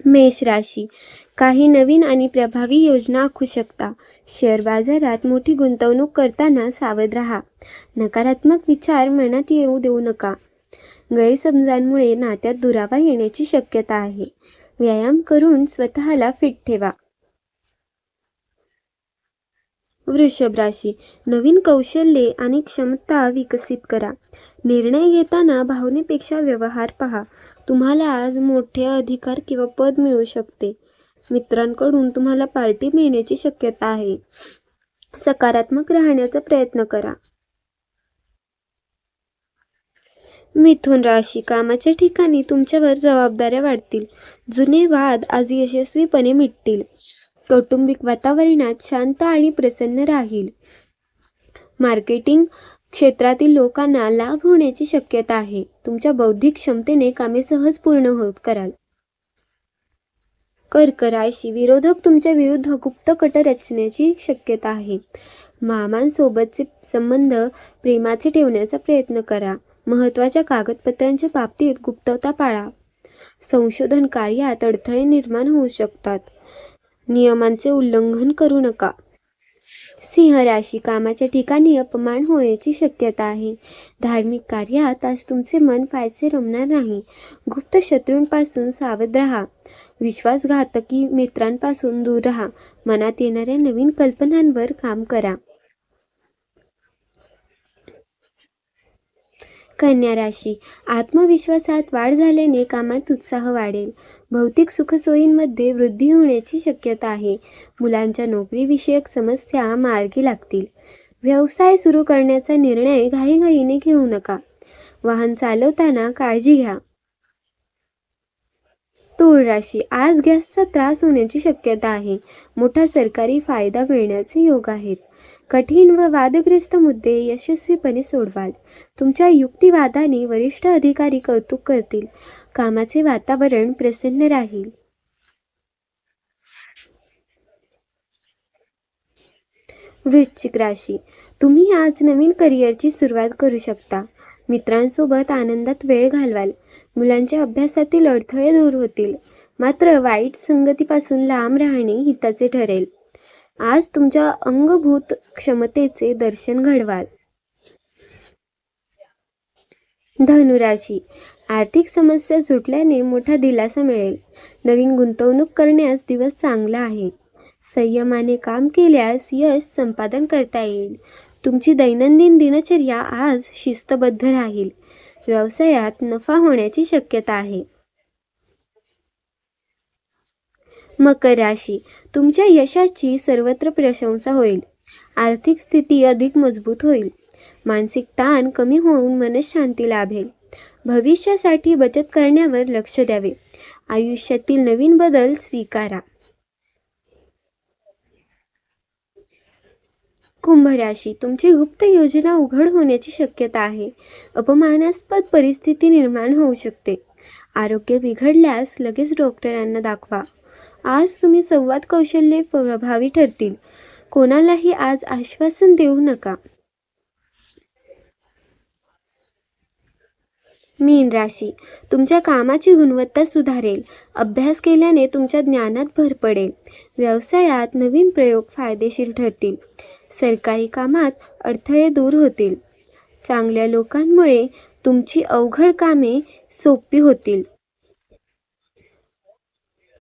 मेष राशी, काही नवीन आणि प्रभावी योजना आखू शकता. शेअर बाजारात मोठी गुंतवणूक करताना सावध राहा. नकारात्मक विचार मनात येऊ देऊ नका. गैरसमजांमुळे नात्यात दुरावा येण्याची शक्यता आहे. व्यायाम करून स्वतःला फिट ठेवा. वृषभ राशी, नवीन कौशल्ये आणि क्षमता विकसित करा. निर्णय घेताना भावनेपेक्षा व्यवहार पहा. तुम्हाला आज मोठे अधिकार किंवा पद मिळू शकते. मित्रांकडून तुम्हाला पार्टी मिळण्याची शक्यता आहे. सकारात्मक राहण्याचा प्रयत्न करा. मिथुन राशी, कामाच्या ठिकाणी तुमच्यावर जबाबदाऱ्या वाढतील. जुने वाद आज यशस्वीपणे मिटतील. कौटुंबिक वातावरणात शांत आणि प्रसन्न राहील. मार्केटिंग क्षेत्रातील लोकांना लाभ होण्याची शक्यता आहे. तुमच्या बौद्धिक क्षमतेने कामे सहज पूर्ण कराल. कर्क राशी, विरोधक तुमच्या विरुद्ध गुप्त कट रचण्याची शक्यता आहे. मामांसोबतचे संबंध प्रेमाचे ठेवण्याचा प्रयत्न करा. महत्त्वाच्या कागदपत्रांच्या बाबतीत गुप्तता पाळा. संशोधन कार्यात अडथळे निर्माण होऊ शकतात. नियमांचे उल्लंघन करू नका. सिंह राशी, कामाच्या ठिकाणी अपमान होण्याची शक्यता आहे. धार्मिक कार्यात आज तुमचे मन फारसे रमणार नाही. गुप्त शत्रूंपासून सावध राहा. विश्वासघातकी मित्रांपासून दूर राहा. मनात येणाऱ्या नवीन कल्पनांवर काम करा. कन्या राशी, आत्मविश्वासात वाढ झाल्याने कामात उत्साह वाढेल. भौतिक सुखसोयींमध्ये वृद्धी होण्याची शक्यता आहे. मुलांच्या नोकरीविषयक समस्या मार्गी लागतील. व्यवसाय सुरू करण्याचा निर्णय घाईघाईने घेऊ नका. वाहन चालवताना काळजी घ्या. तूळ राशी, आज गॅसचा त्रास होण्याची शक्यता आहे. मोठा सरकारी फायदा मिळण्याचे योग आहेत. कठीण व वादग्रस्त मुद्दे यशस्वीपणे सोडवाल. तुमच्या युक्तिवादाने वरिष्ठ अधिकारी कौतुक करतील. कामाचे वातावरण प्रसन्न राहील. वृश्चिक राशी, तुम्ही आज नवीन करिअरची सुरुवात करू शकता. मित्रांसोबत आनंदात वेळ घालवाल. मुलांच्या अभ्यासातील अडथळे दूर होतील. मात्र वाईट संगतीपासून लांब राहणे हिताचे ठरेल. आज तुमच्या अंगभूत क्षमतेचे दर्शन घडवाल. धनुराशी, आर्थिक समस्या सुटल्याने मोठा दिलासा मिळेल. नवीन गुंतवणूक करण्यास दिवस चांगला आहे. संयमाने काम केल्यास यश संपादन करता येईल. तुमची दैनंदिन दिनचर्या आज शिस्तबद्ध राहील. व्यवसायात नफा होण्याची शक्यता आहे. मकर राशी, तुमच्या यशाची सर्वत्र प्रशंसा होईल. आर्थिक स्थिती अधिक मजबूत होईल. मानसिक ताण कमी होऊन मनःशांती लाभेल. भविष्यासाठी बचत करण्यावर लक्ष द्यावे. आयुष्यातील नवीन बदल स्वीकारा. कुंभ राशी, तुमची गुप्त योजना उघड होण्याची शक्यता आहे. अपमानास्पद परिस्थिती निर्माण होऊ शकते. आरोग्य बिघडल्यास लगेच डॉक्टरांना दाखवा. आज तुम्ही संवाद कौशल्ये प्रभावी ठरतील. कोणालाही आज आश्वासन देऊ नका. मीन राशी, तुमच्या कामाची गुणवत्ता सुधारेल. अभ्यास केल्याने तुमच्या ज्ञानात भर पडेल. व्यवसायात नवीन प्रयोग फायदेशीर ठरतील. सरकारी कामात अडथळे दूर होतील. चांगल्या लोकांमुळे तुमची अवघड कामे सोपी होतील.